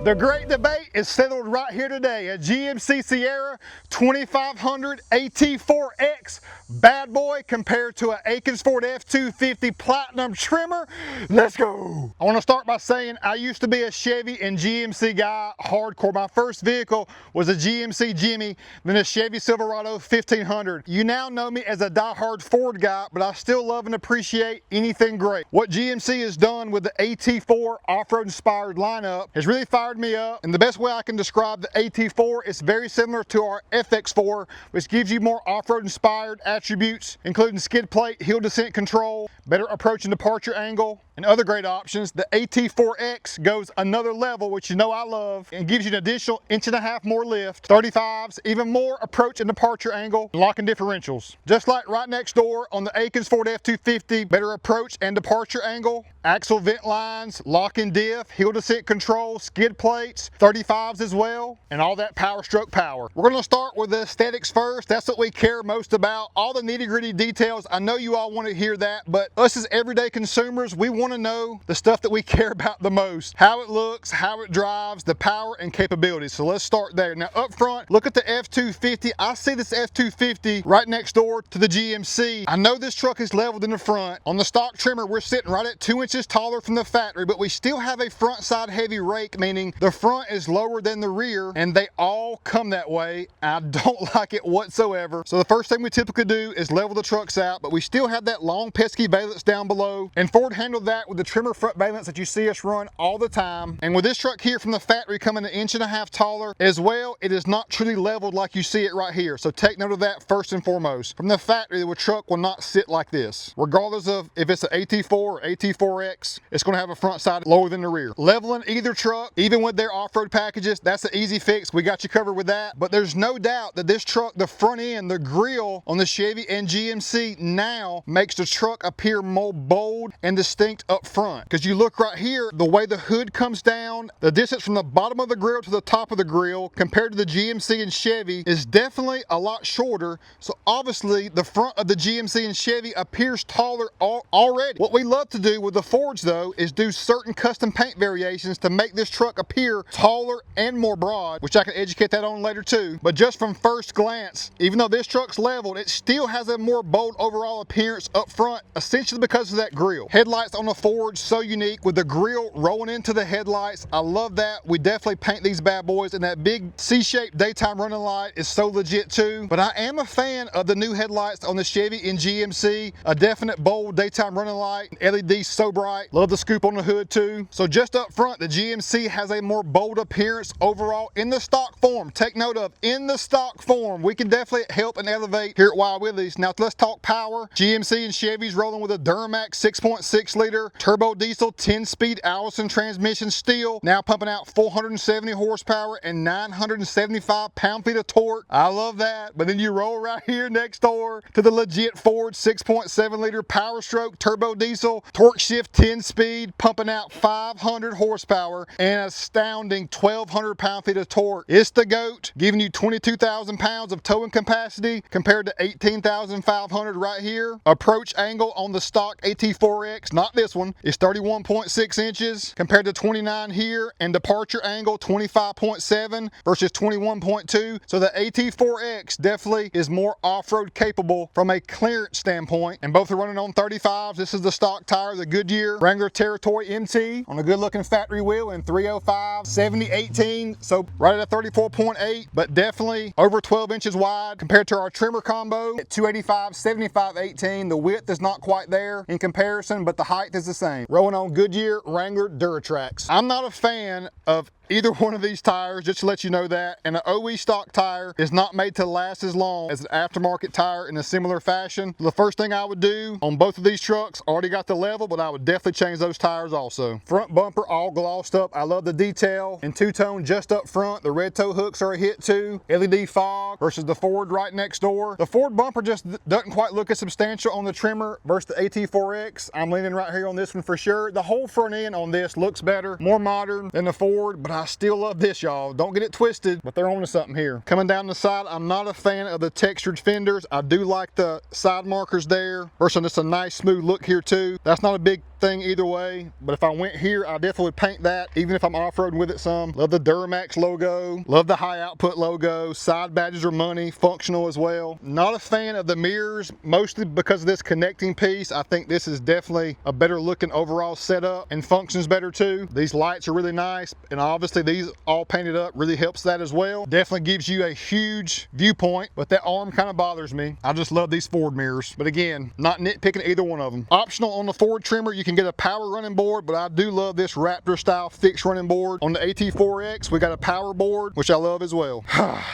The great debate is settled right here today. A GMC Sierra 2500 AT4X bad boy compared to an Akins Ford F250 Platinum Tremor. Let's go. I want to start by saying I used to be a Chevy and GMC guy hardcore. My first vehicle was a GMC Jimmy, then a Chevy Silverado 1500. You now know me as a diehard Ford guy, but I still love and appreciate anything great. What GMC has done with the AT4 off-road inspired lineup has really fired me up, and the best way I can describe the AT4 is very similar to our FX4, which gives you more off-road inspired attributes, including skid plate, hill descent control, better approach and departure angle, and other great options. The AT4X goes another level, which you know I love, and gives you an additional 1.5 inches more lift, 35s, even more approach and departure angle, and locking differentials. Just like right next door on the Akins Ford F250, better approach and departure angle, axle vent lines, locking diff, hill descent control, skid plates, 35s as well, and all that power stroke power. We're going to start with the aesthetics first. That's what we care most about. All the nitty-gritty details, I know you all want to hear that, but us as everyday consumers, we want to know the stuff that we care about the most. How it looks, how it drives, the power and capabilities. So let's start there. Now up front, look at the F250. I see this F250 right next door to the GMC. I know this truck is leveled in the front. On the stock Tremor, we're sitting right at 2 inches taller from the factory, but we still have a front side heavy rake, meaning the front is lower than the rear, and they all come that way. I don't like it whatsoever. So the first thing we typically do is level the trucks out, but we still have that long pesky valance down below, and Ford handled that with the Tremor front valance that you see us run all the time. And with this truck here from the factory coming 1.5 inches taller as well, it is not truly leveled like you see it right here. So take note of that first and foremost. From the factory, the truck will not sit like this. Regardless of if it's an AT4 or AT4X, it's going to have a front side lower than the rear. Leveling either truck, even with their off-road packages, that's an easy fix. We got you covered with that. But there's no doubt that this truck, the front end, the grille on the Chevy and GMC now makes the truck appear more bold and distinct up front. Because you look right here, the way the hood comes down, the distance from the bottom of the grille to the top of the grille compared to the GMC and Chevy is definitely a lot shorter. So obviously the front of the GMC and Chevy appears taller already. What we love to do with the Fords though is do certain custom paint variations to make this truck appear taller and more broad, which I can educate that on later too. But just from first glance, even though this truck's leveled, it still has a more bold overall appearance up front, essentially because of that grille. Headlights on the Ford, so unique with the grille rolling into the headlights. I love that. We definitely paint these bad boys, and that big C-shaped daytime running light is so legit too. But I am a fan of the new headlights on the Chevy and GMC. A definite bold daytime running light, LED so bright. Love the scoop on the hood too. So just up front, the GMC has a more bold appearance overall in the stock form. Take note of in the stock form. We can definitely help and elevate here at Wild Willies. Now let's talk power. GMC and Chevy's rolling with a Duramax 6.6 liter turbo diesel 10-speed Allison transmission steel, now pumping out 470 horsepower and 975 pound-feet of torque. I love that. But then you roll right here next door to the legit Ford 6.7 liter Power Stroke turbo diesel, torque shift 10-speed, pumping out 500 horsepower and astounding 1,200 pound-feet of torque. It's the GOAT, giving you 22,000 pounds of towing capacity compared to 18,500 right here. Approach angle on the stock AT4X, not this one, is 31.6 inches compared to 29 here, and departure angle 25.7 versus 21.2. So the AT4X definitely is more off-road capable from a clearance standpoint, and both are running on 35s. This is the stock tire, the Goodyear Wrangler Territory MT on a good looking factory wheel in 305 70/18, so right at a 34.8, but definitely over 12 inches wide compared to our Tremor combo at 285 75/18. The width is not quite there in comparison, but the height is the same. Rolling on Goodyear Wrangler Duratrax. I'm not a fan of either one of these tires, just to let you know that. And an OE stock tire is not made to last as long as an aftermarket tire in a similar fashion. The first thing I would do on both of these trucks, already got the level, but I would definitely change those tires also. Front bumper all glossed up. I love the detail in two-tone just up front. The red tow hooks are a hit too. LED fog versus the Ford right next door. The Ford bumper just doesn't quite look as substantial on the Tremor versus the AT4X. I'm leaning right here on this one for sure. The whole front end on this looks better, more modern than the Ford, but I still love this, y'all. Don't get it twisted, but they're on to something here. Coming down the side, I'm not a fan of the textured fenders. I do like the side markers there versus just a nice smooth look here too. That's not a big thing either way, but if I went here, I definitely would paint that, even if I'm off-roading with it some. Love the Duramax logo, love the high output logo, side badges are money, functional as well. Not a fan of the mirrors, mostly because of this connecting piece. I think this is definitely a better looking overall setup and functions better too. These lights are really nice, and obviously these all painted up really helps that as well. Definitely gives you a huge viewpoint, but that arm kind of bothers me. I just love these forward mirrors, but again, not nitpicking either one of them. Optional on the Ford trimmer, you can get a power running board, but I do love this Raptor style fixed running board. On the AT4X, we got a power board, which I love as well.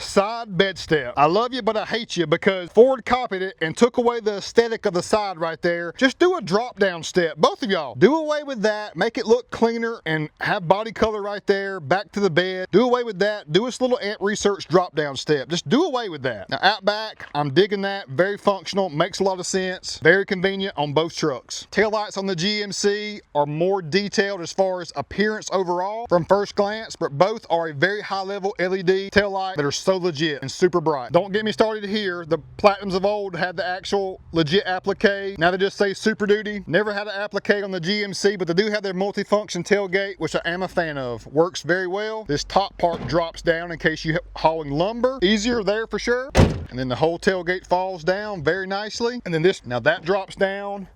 Side bed step. I love you, but I hate you, because Ford copied it and took away the aesthetic of the side right there. Just do a drop down step. Both of y'all, do away with that. Make it look cleaner and have body color right there. Back to the bed. Do away with that. Do this little Ant Research drop down step. Just do away with that. Now out back, I'm digging that. Very functional. Makes a lot of sense. Very convenient on both trucks. Taillights on the GMC are more detailed as far as appearance overall from first glance, but both are a very high level LED taillight that are so legit and super bright. Don't get me started here. The Platinums of old had the actual legit applique. Now they just say Super Duty. Never had an applique on the GMC, but they do have their multifunction tailgate, which I am a fan of. Works very well. This top part drops down in case you're hauling lumber. Easier there for sure. And then the whole tailgate falls down very nicely. And then this, now that drops down,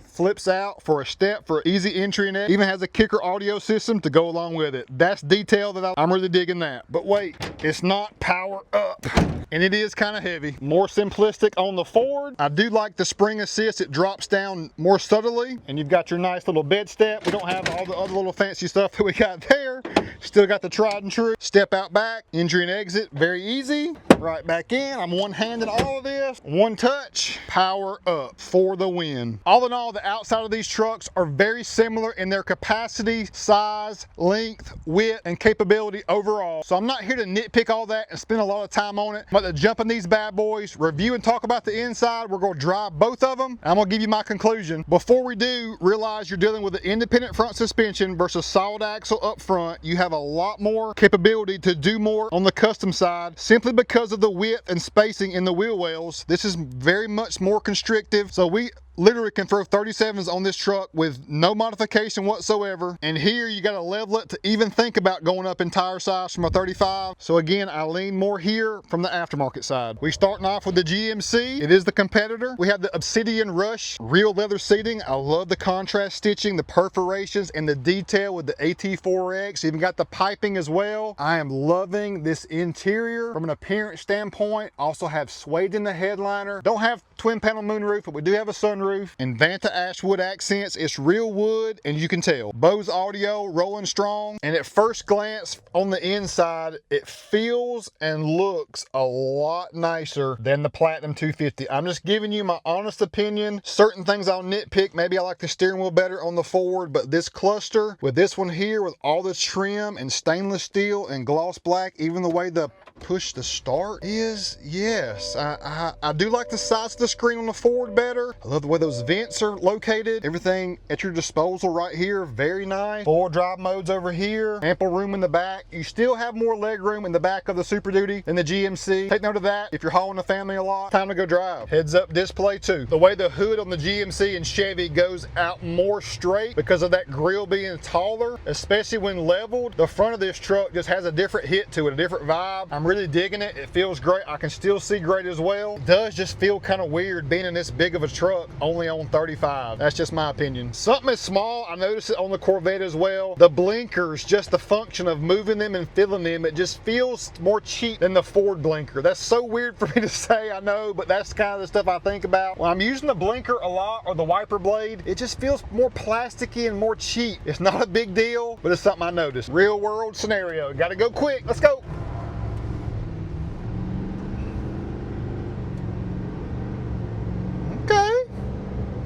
flips out for a step for easy entry and exit. Even has a kicker audio system to go along with it. That's detail that I'm really digging that. But wait, it's not power up. And it is kind of heavy. More simplistic on the Ford. I do like the spring assist. It drops down more subtly. And you've got your nice little bed step. We don't have all the other little fancy stuff that we got there. Still got the tried and true. Step out back, entry and exit, very easy. Right back in. I'm one-handed all of this. One touch, power up for the win. All in all, the outside of these trucks are very similar in their capacity, size, length, width, and capability overall. So I'm not here to nitpick all that and spend a lot of time on it. I'm about to jump in these bad boys, review and talk about the inside. We're going to drive both of them. I'm going to give you my conclusion. Before we do, realize you're dealing with an independent front suspension versus solid axle up front. You have a lot more capability to do more on the custom side simply because of the width and spacing in the wheel wells. This is very much more constrictive. So we literally can throw 37s on this truck with no modification whatsoever. And here you got to level it to even think about going up in tire size from a 35. So again, I lean more here from the aftermarket side. We starting off with the GMC. It is the competitor. We have the Obsidian Roush real leather seating. I love the contrast stitching, the perforations, and the detail with the AT4X. Even got the piping as well. I am loving this interior from an appearance standpoint. Also have suede in the headliner. Don't have twin panel moonroof, but we do have a sunroof. And Vanta Ashwood accents. It's real wood, and you can tell. Bose audio, rolling strong. And at first glance on the inside, it feels and looks a lot nicer than the Platinum 250. I'm just giving you my honest opinion. Certain things I'll nitpick. Maybe I like the steering wheel better on the Ford, but this cluster with this one here with all this trim and stainless steel and gloss black, even the way the push to start is, yes, I do like the size of the screen on the Ford better. I love the way those vents are located. Everything at your disposal right here, very nice. 4 drive modes over here, ample room in the back. You still have more leg room in the back of the Super Duty than the GMC. Take note of that. If you're hauling the family a lot, time to go drive. Heads up display too. The way the hood on the GMC and Chevy goes out more straight because of that grille being taller, especially when leveled. The front of this truck just has a different hit to it, a different vibe. I'm really digging it. It feels great. I can still see great as well. It does just feel kind of weird being in this big of a truck only on 35. That's just my opinion. Something is small. I noticed it on the Corvette as well. The blinkers, just the function of moving them and filling them, it just feels more cheap than the Ford blinker. That's so weird for me to say, I know, but that's kind of the stuff I think about. When I'm using the blinker a lot or the wiper blade, it just feels more plasticky and more cheap. It's not a big deal, but it's something I noticed. Real world scenario. Gotta go quick. Let's go.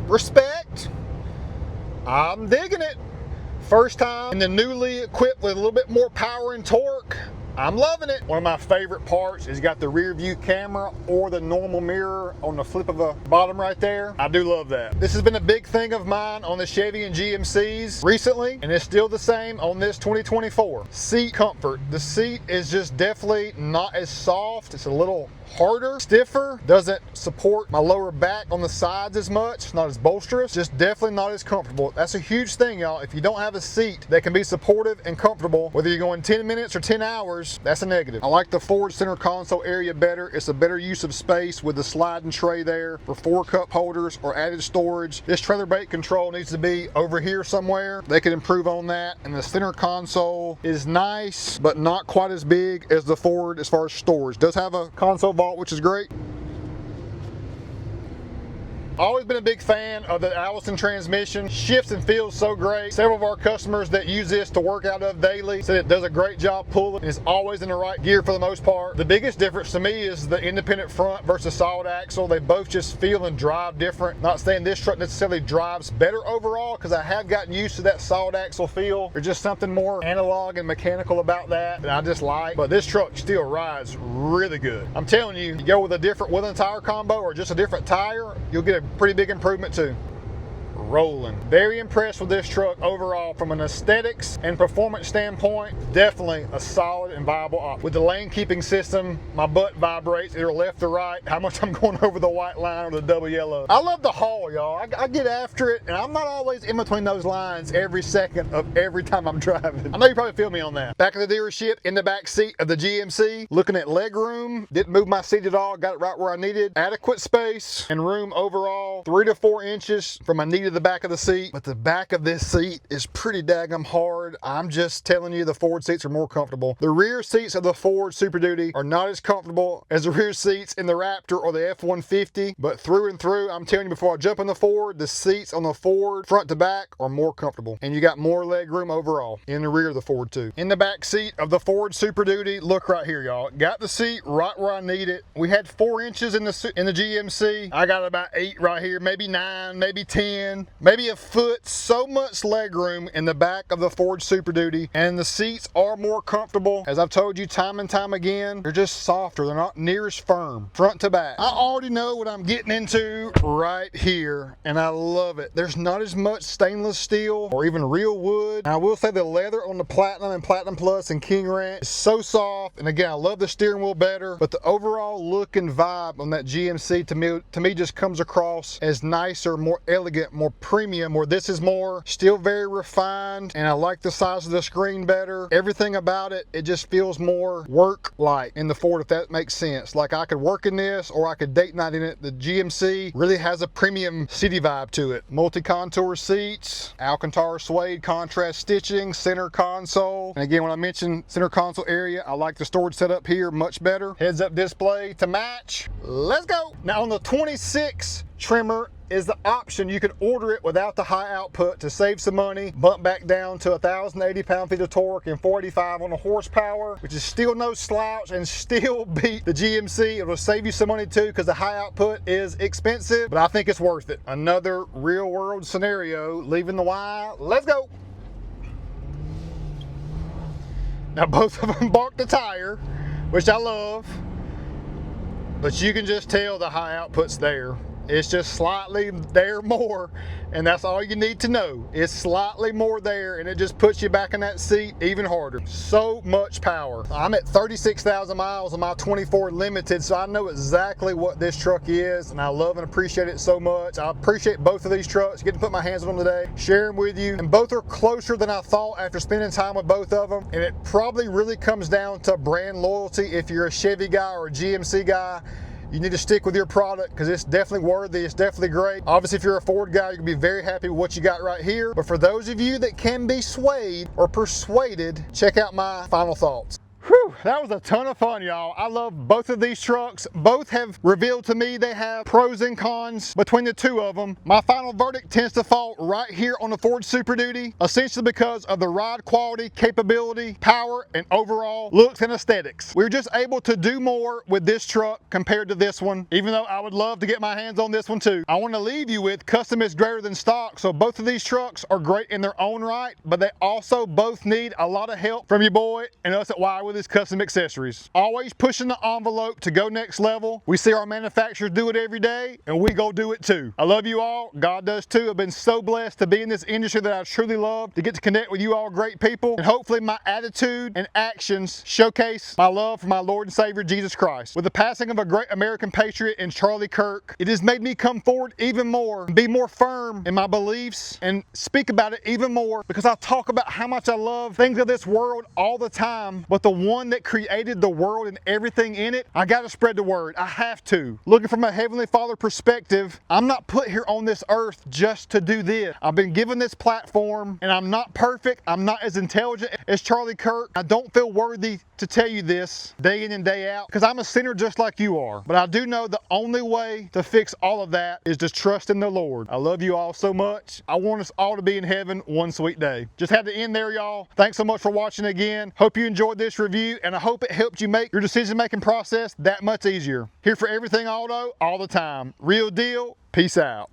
Respect. I'm digging it. First time in the newly equipped with a little bit more power and torque. I'm loving it. One of my favorite parts is got the rear view camera or the normal mirror on the flip of the bottom right there. I do love that. This has been a big thing of mine on the Chevy and GMCs recently, and it's still the same on this 2024. Seat comfort. The seat is just definitely not as soft. It's a little harder, stiffer, doesn't support my lower back on the sides as much, not as bolsterous, just definitely not as comfortable. That's a huge thing, y'all. If you don't have a seat that can be supportive and comfortable, whether you're going 10 minutes or 10 hours, that's a negative. I like the forward center console area better. It's a better use of space with the sliding tray there for 4 cup holders or added storage. This trailer brake control needs to be over here somewhere. They could improve on that. And the center console is nice, but not quite as big as the Ford as far as storage. Does have a console vault, which is great. Always been a big fan of the Allison transmission. Shifts and feels so great. Several of our customers that use this to work out of daily said it does a great job pulling. It's always in the right gear for the most part. The biggest difference to me is the independent front versus solid axle. They both just feel and drive different. Not saying this truck necessarily drives better overall, because I have gotten used to that solid axle feel. There's just something more analog and mechanical about that I just like. But this truck still rides really good. I'm telling you, you go with a different wheel and tire combo or just a different tire, you'll get a pretty big improvement too. Rolling. Very impressed with this truck overall from an aesthetics and performance standpoint. Definitely a solid and viable option. With the lane keeping system, my butt vibrates either left or right, how much I'm going over the white line or the double yellow. I love the haul, y'all. I get after it, and I'm not always in between those lines every second of every time I'm driving. I know you probably feel me on that. Back of the dealership, in the back seat of the GMC, looking at leg room, didn't move my seat at all, got it right where I needed. Adequate space and room overall, 3 to 4 inches from my knee to the back of the seat, but the back of this seat is pretty daggum hard. I'm just telling you, the Ford seats are more comfortable. The rear seats of the Ford Super Duty are not as comfortable as the rear seats in the Raptor or the F-150, but through and through, I'm telling you, before I jump in the Ford, the seats on the Ford front to back are more comfortable, and you got more leg room overall in the rear of the Ford too. In the back seat of the Ford Super Duty, look right here, y'all. Got the seat right where I need it. We had 4 inches in the GMC. I got about 8 right here, maybe 9, maybe 10, maybe a foot. So much leg room in the back of the Ford Super Duty, and the seats are more comfortable. As I've told you time and time again, they're just softer. They're not near as firm front to back. I already know what I'm getting into right here, and I love it. There's not as much stainless steel or even real wood. And I will say the leather on the Platinum and Platinum Plus and King Ranch is so soft, and again, I love the steering wheel better, but the overall look and vibe on that GMC to me just comes across as nicer, more elegant, more premium, where this is more still very refined, and I like the size of the screen better. Everything about it, it just feels more work-like in the Ford, if that makes sense. Like I could work in this or I could date night in it. The GMC really has a premium city vibe to it. Multi-contour seats, Alcantara suede contrast stitching, center console. And again, when I mentioned center console area, I like the storage setup here much better. Heads-up display to match. Let's go. Now on the 26 Tremor is the option. You can order it without the high output to save some money, bump back down to 1,080 pound-feet of torque and 45 on the horsepower, which is still no slouch and still beat the GMC. It'll save you some money too, because the high output is expensive, but I think it's worth it. Another real world scenario, leaving the Y. Let's go. Now both of them bark the tire, which I love, but you can just tell the high output's there. It's just slightly there more, and that's all you need to know. It's slightly more there, and it just puts you back in that seat even harder. So much power. I'm at 36,000 miles on my 24 Limited, so I know exactly what this truck is, and I love and appreciate it so much. I appreciate both of these trucks. Getting to put my hands on them today, share them with you, and both are closer than I thought after spending time with both of them, and it probably really comes down to brand loyalty. If you're a Chevy guy or a GMC guy, you need to stick with your product, because it's definitely worthy. It's definitely great. Obviously, if you're a Ford guy, you can be very happy with what you got right here. But for those of you that can be swayed or persuaded, check out my final thoughts. Whew, that was a ton of fun, y'all. I love both of these trucks. Both have revealed to me they have pros and cons between the two of them. My final verdict tends to fall right here on the Ford Super Duty, essentially because of the ride quality, capability, power, and overall looks and aesthetics. We were just able to do more with this truck compared to this one, even though I would love to get my hands on this one too. I want to leave you with custom is greater than stock, so both of these trucks are great in their own right, but they also both need a lot of help from your boy and us at Wild Willies Custom custom accessories. Always pushing the envelope to go next level. We see our manufacturers do it every day, and we go do it too. I love you all. God does too. I've been so blessed to be in this industry that I truly love, to get to connect with you all great people, and hopefully my attitude and actions showcase my love for my Lord and Savior Jesus Christ. With the passing of a great American patriot in Charlie Kirk, it has made me come forward even more, be more firm in my beliefs, and speak about it even more, because I talk about how much I love things of this world all the time, but the one that created the world and everything in it, I gotta spread the word. I have to. Looking from a Heavenly Father perspective, I'm not put here on this earth just to do this. I've been given this platform, and I'm not perfect. I'm not as intelligent as Charlie Kirk. I don't feel worthy to tell you this day in and day out, because I'm a sinner just like you are. But I do know the only way to fix all of that is to trust in the Lord. I love you all so much. I want us all to be in heaven one sweet day. Just had to end there, y'all. Thanks so much for watching again. Hope you enjoyed this review, and I hope it helped you make your decision-making process that much easier. Here for everything auto, all the time. Real deal. Peace out.